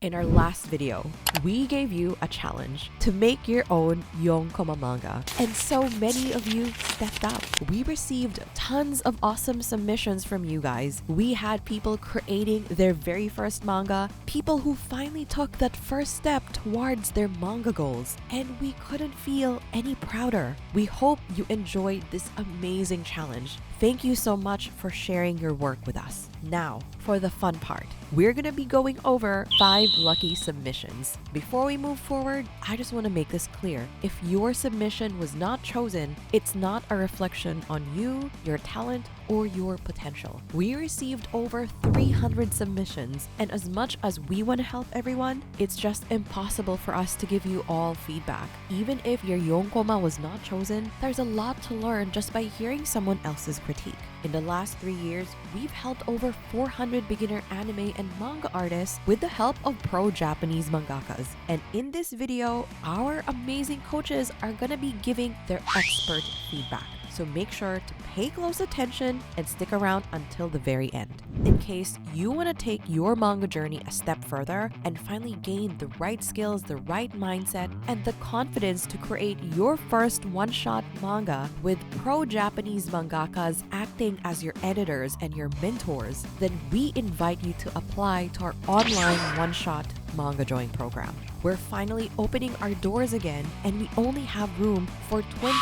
In our last video, we gave you a challenge to make your own Yonkoma manga, and so many of you stepped up. We received tons of awesome submissions from you guys. We had people creating their very first manga, people who finally took that first step towards their manga goals, and we couldn't feel any prouder. We hope you enjoyed this amazing challenge. Thank you so much for sharing your work with us. Now, for the fun part, we're gonna be going over 5 lucky submissions. Before we move forward, I just want to make this clear. If your submission was not chosen, it's not a reflection on you, your talent, or your potential. We received over 300 submissions, and as much as we want to help everyone, it's just impossible for us to give you all feedback. Even if your Yonkoma was not chosen, there's a lot to learn just by hearing someone else's critique. In the last 3 years, we've helped over 400 beginner anime and manga artists with the help of pro-Japanese mangakas. And in this video, our amazing coaches are gonna be giving their expert feedback. So make sure to pay close attention and stick around until the very end. In case you want to take your manga journey a step further and finally gain the right skills, the right mindset, and the confidence to create your first one-shot manga with pro-Japanese mangakas acting as your editors and your mentors, then we invite you to apply to our online one-shot manga join program. We're finally opening our doors again, and we only have room for 20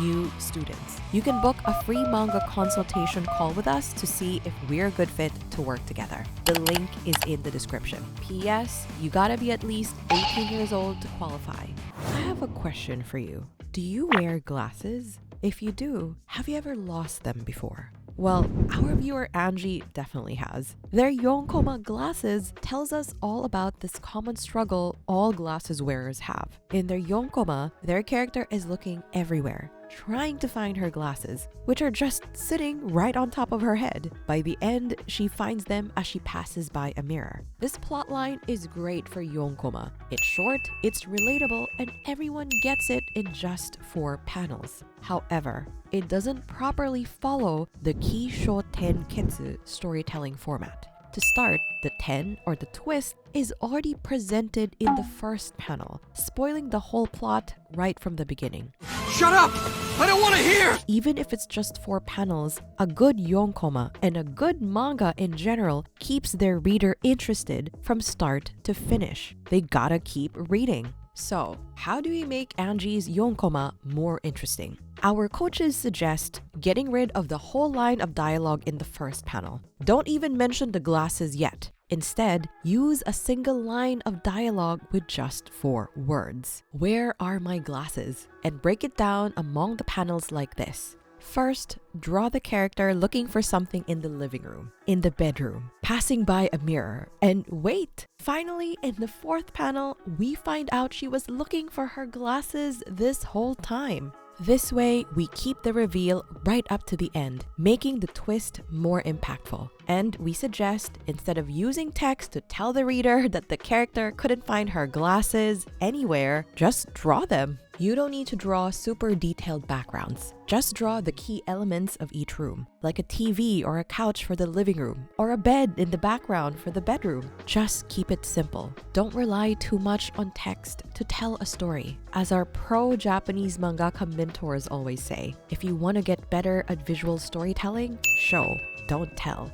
new students. You can book a free manga consultation call with us to see if we're a good fit to work together. The link is in the description. P.S. You gotta be at least 18 years old to qualify. I have a question for you. Do you wear glasses? If you do, have you ever lost them before? Well, our viewer Angie definitely has. Their Yonkoma glasses tells us all about this common struggle all glasses wearers have. In their Yonkoma, their character is looking everywhere, trying to find her glasses, which are just sitting right on top of her head. By the end, she finds them as she passes by a mirror. This plotline is great for Yonkoma. It's short, it's relatable, and everyone gets it in just 4 panels. However, it doesn't properly follow the Kisho Tenketsu storytelling format. To start, the ten or the twist is already presented in the first panel, spoiling the whole plot right from the beginning. Shut up! I don't want to hear! Even if it's just 4 panels, a good Yonkoma and a good manga in general keeps their reader interested from start to finish. They gotta keep reading. So, how do we make Angie's Yonkoma more interesting? Our coaches suggest getting rid of the whole line of dialogue in the first panel. Don't even mention the glasses yet. Instead, use a single line of dialogue with just 4 words. Where are my glasses? And break it down among the panels like this. First, draw the character looking for something in the living room, in the bedroom, passing by a mirror, and wait! Finally, in the 4th panel, we find out she was looking for her glasses this whole time. This way, we keep the reveal right up to the end, making the twist more impactful. And we suggest, instead of using text to tell the reader that the character couldn't find her glasses anywhere, just draw them. You don't need to draw super detailed backgrounds. Just draw the key elements of each room, like a TV or a couch for the living room, or a bed in the background for the bedroom. Just keep it simple. Don't rely too much on text to tell a story. As our pro-Japanese mangaka mentors always say, if you want to get better at visual storytelling, show, don't tell.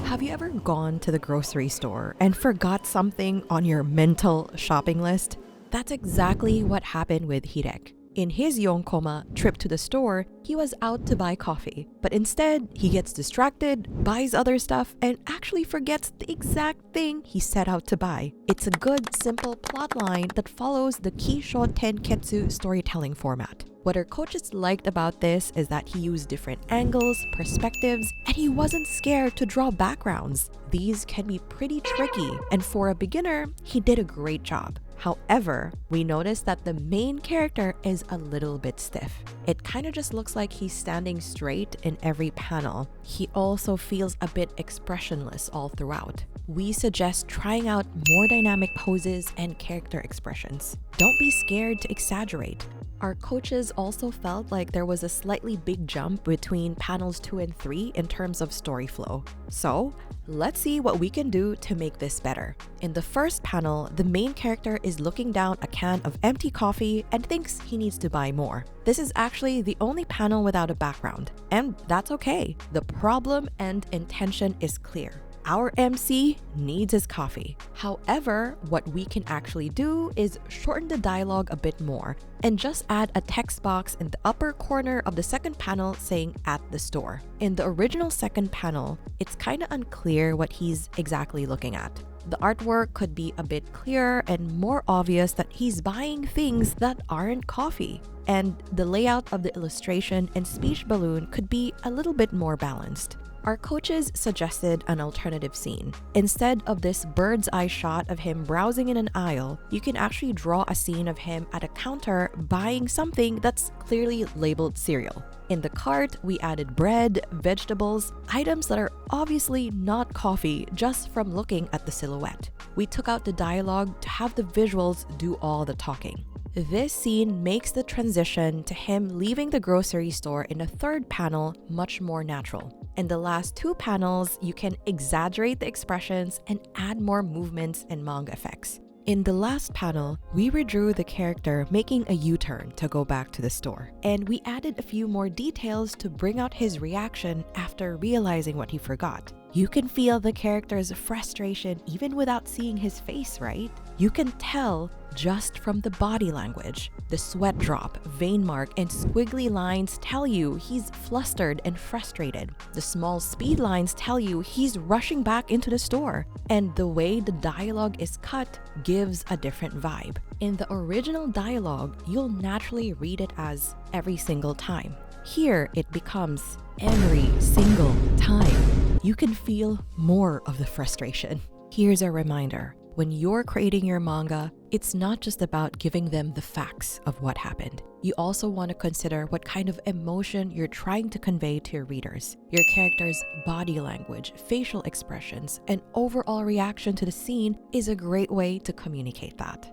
Have you ever gone to the grocery store and forgot something on your mental shopping list? That's exactly what happened with Hirek. In his Yonkoma trip to the store, he was out to buy coffee, but instead, he gets distracted, buys other stuff, and actually forgets the exact thing he set out to buy. It's a good, simple plotline that follows the Kisho Tenketsu storytelling format. What our coaches liked about this is that he used different angles, perspectives, and he wasn't scared to draw backgrounds. These can be pretty tricky, and for a beginner, he did a great job. However, we noticed that the main character is a little bit stiff. It kind of just looks like he's standing straight in every panel. He also feels a bit expressionless all throughout. We suggest trying out more dynamic poses and character expressions. Don't be scared to exaggerate. Our coaches also felt like there was a slightly big jump between panels 2 and 3 in terms of story flow. So, let's see what we can do to make this better. In the first panel, the main character is looking down a can of empty coffee and thinks he needs to buy more. This is actually the only panel without a background, and that's okay. The problem and intention is clear. Our MC needs his coffee. However, what we can actually do is shorten the dialogue a bit more and just add a text box in the upper corner of the second panel saying "at the store." In the original second panel, it's kind of unclear what he's exactly looking at. The artwork could be a bit clearer and more obvious that he's buying things that aren't coffee. And the layout of the illustration and speech balloon could be a little bit more balanced. Our coaches suggested an alternative scene. Instead of this bird's eye shot of him browsing in an aisle, you can actually draw a scene of him at a counter buying something that's clearly labeled cereal. In the cart, we added bread, vegetables, items that are obviously not coffee just from looking at the silhouette. We took out the dialogue to have the visuals do all the talking. This scene makes the transition to him leaving the grocery store in the third panel much more natural. In the last 2 panels, you can exaggerate the expressions and add more movements and manga effects. In the last panel, we redrew the character making a U-turn to go back to the store, and we added a few more details to bring out his reaction after realizing what he forgot. You can feel the character's frustration even without seeing his face, right? You can tell just from the body language. The sweat drop, vein mark, and squiggly lines tell you he's flustered and frustrated. The small speed lines tell you he's rushing back into the store. And the way the dialogue is cut gives a different vibe. In the original dialogue, you'll naturally read it as every single time. Here, it becomes every single time. You can feel more of the frustration. Here's a reminder. When you're creating your manga, it's not just about giving them the facts of what happened. You also want to consider what kind of emotion you're trying to convey to your readers. Your character's body language, facial expressions, and overall reaction to the scene is a great way to communicate that.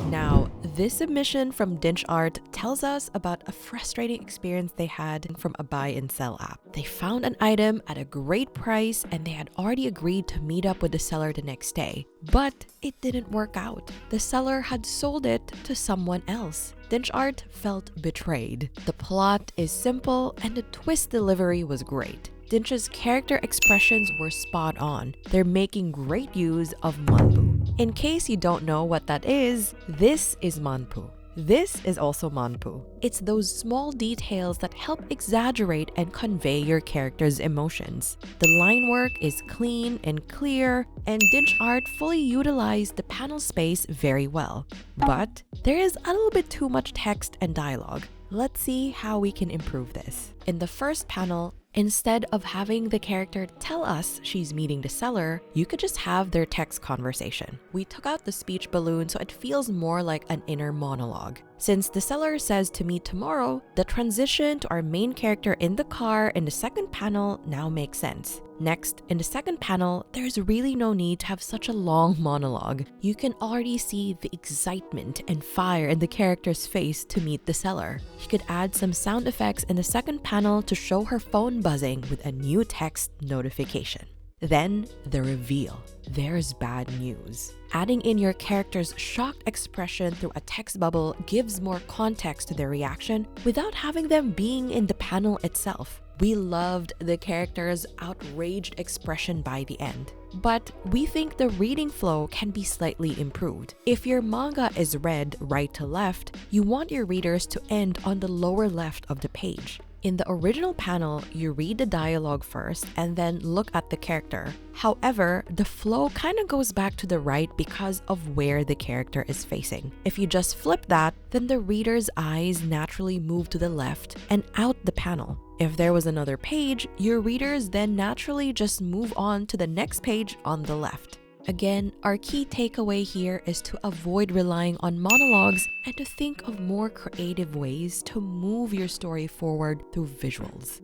Now, this submission from Dinch Art tells us about a frustrating experience they had from a buy and sell app. They found an item at a great price and they had already agreed to meet up with the seller the next day. But it didn't work out. The seller had sold it to someone else. Dinch Art felt betrayed. The plot is simple and the twist delivery was great. Dinch's character expressions were spot on. They're making great use of manpu. In case you don't know what that is, this is manpu. This is also manpu. It's those small details that help exaggerate and convey your character's emotions. The line work is clean and clear, and Dinch Art fully utilized the panel space very well. But there is a little bit too much text and dialogue. Let's see how we can improve this. In the first panel, instead of having the character tell us she's meeting the seller, you could just have their text conversation. We took out the speech balloon so it feels more like an inner monologue. Since the seller says to meet tomorrow, the transition to our main character in the car in the second panel now makes sense. Next, in the second panel, there's really no need to have such a long monologue. You can already see the excitement and fire in the character's face to meet the seller. You could add some sound effects in the second panel to show her phone buzzing with a new text notification. Then, the reveal. There's bad news. Adding in your character's shocked expression through a text bubble gives more context to their reaction without having them being in the panel itself. We loved the character's outraged expression by the end, but we think the reading flow can be slightly improved. If your manga is read right to left, you want your readers to end on the lower left of the page. In the original panel, you read the dialogue first and then look at the character. However, the flow kind of goes back to the right because of where the character is facing. If you just flip that, then the reader's eyes naturally move to the left and out the panel. If there was another page, your readers then naturally just move on to the next page on the left. Again, our key takeaway here is to avoid relying on monologues and to think of more creative ways to move your story forward through visuals.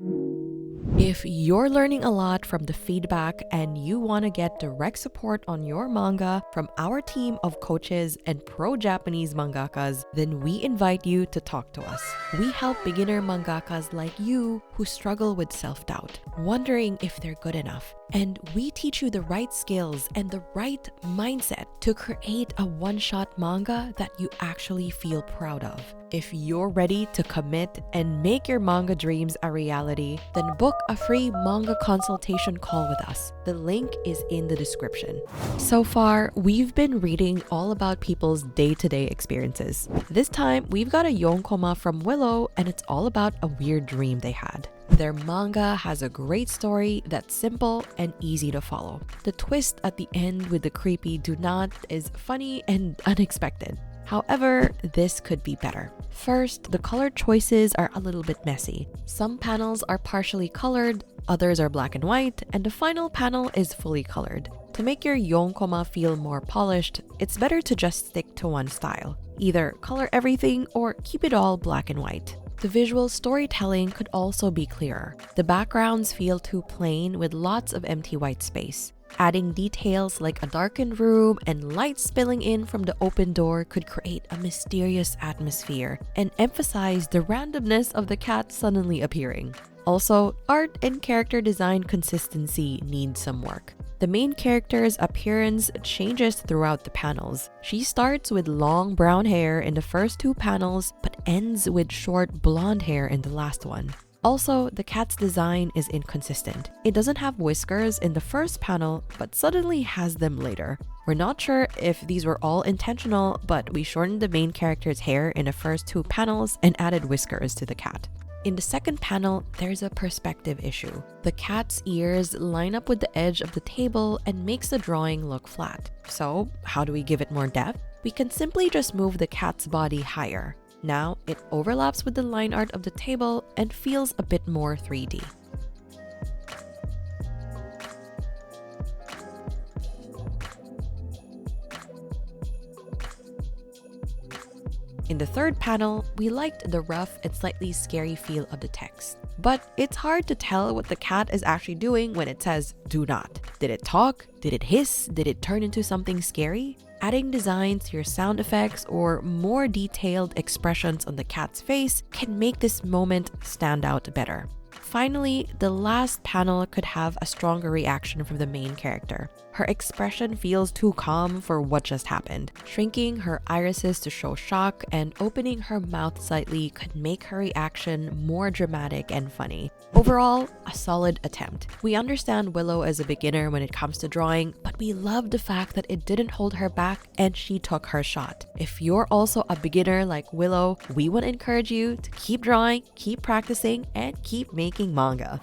If you're learning a lot from the feedback and you want to get direct support on your manga from our team of coaches and pro-Japanese mangakas, then we invite you to talk to us. We help beginner mangakas like you who struggle with self-doubt, wondering if they're good enough. And we teach you the right skills and the right mindset to create a one-shot manga that you actually feel proud of. If you're ready to commit and make your manga dreams a reality, then book a free manga consultation call with us. The link is in the description. So far, we've been reading all about people's day-to-day experiences. This time, we've got a yonkoma from Willow, and it's all about a weird dream they had. Their manga has a great story that's simple and easy to follow. The twist at the end with the creepy do not is funny and unexpected. However, this could be better. First, the color choices are a little bit messy. Some panels are partially colored, others are black and white, and the final panel is fully colored. To make your yonkoma feel more polished, it's better to just stick to one style. Either color everything or keep it all black and white. The visual storytelling could also be clearer. The backgrounds feel too plain with lots of empty white space. Adding details like a darkened room and light spilling in from the open door could create a mysterious atmosphere and emphasize the randomness of the cat suddenly appearing. Also, art and character design consistency need some work. The main character's appearance changes throughout the panels. She starts with long brown hair in the first two panels, but ends with short blonde hair in the last one. Also, the cat's design is inconsistent. It doesn't have whiskers in the first panel, but suddenly has them later. We're not sure if these were all intentional, but we shortened the main character's hair in the first two panels and added whiskers to the cat. In the second panel, there's a perspective issue. The cat's ears line up with the edge of the table and makes the drawing look flat. So, how do we give it more depth? We can simply just move the cat's body higher. Now, it overlaps with the line art of the table and feels a bit more 3D. In the third panel, we liked the rough and slightly scary feel of the text. But it's hard to tell what the cat is actually doing when it says, "do not." Did it talk? Did it hiss? Did it turn into something scary? Adding designs to your sound effects or more detailed expressions on the cat's face can make this moment stand out better. Finally, the last panel could have a stronger reaction from the main character. Her expression feels too calm for what just happened. Shrinking her irises to show shock and opening her mouth slightly could make her reaction more dramatic and funny. Overall, a solid attempt. We understand Willow as a beginner when it comes to drawing, but we love the fact that it didn't hold her back and she took her shot. If you're also a beginner like Willow, we want to encourage you to keep drawing, keep practicing, and keep making manga.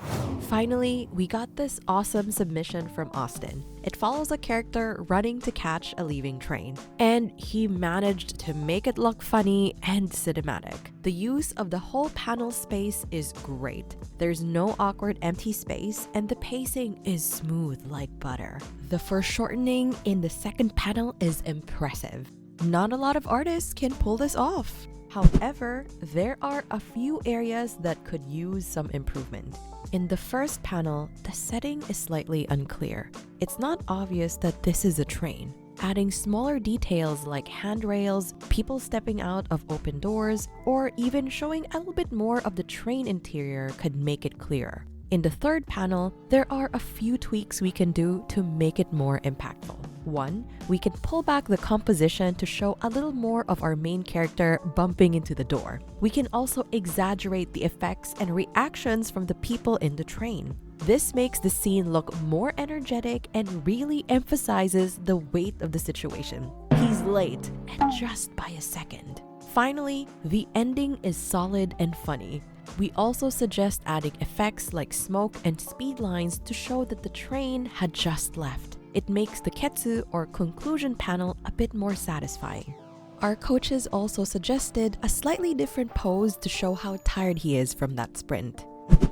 Finally, we got this awesome submission from Austin. It follows a character running to catch a leaving train, and he managed to make it look funny and cinematic. The use of the whole panel space is great. There's no awkward empty space, and the pacing is smooth like butter. The foreshortening in the second panel is impressive. Not a lot of artists can pull this off. However, there are a few areas that could use some improvement. In the first panel, the setting is slightly unclear. It's not obvious that this is a train. Adding smaller details like handrails, people stepping out of open doors, or even showing a little bit more of the train interior could make it clearer. In the third panel, there are a few tweaks we can do to make it more impactful. One, we can pull back the composition to show a little more of our main character bumping into the door. We can also exaggerate the effects and reactions from the people in the train. This makes the scene look more energetic and really emphasizes the weight of the situation. He's late, and just by a second. Finally, the ending is solid and funny. We also suggest adding effects like smoke and speed lines to show that the train had just left. It makes the ketsu or conclusion panel a bit more satisfying. Our coaches also suggested a slightly different pose to show how tired he is from that sprint.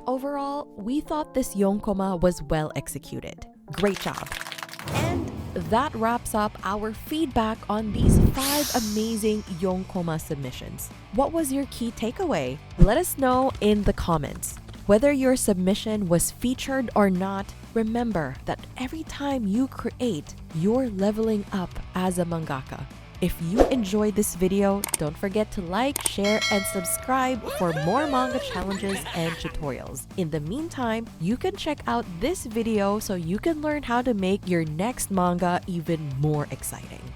Overall, we thought this yonkoma was well executed. Great job! And that wraps up our feedback on these 5 amazing yonkoma submissions. What was your key takeaway? Let us know in the comments. Whether your submission was featured or not, remember that every time you create, you're leveling up as a mangaka. If you enjoyed this video, don't forget to like, share, and subscribe for more manga challenges and tutorials. In the meantime, you can check out this video so you can learn how to make your next manga even more exciting.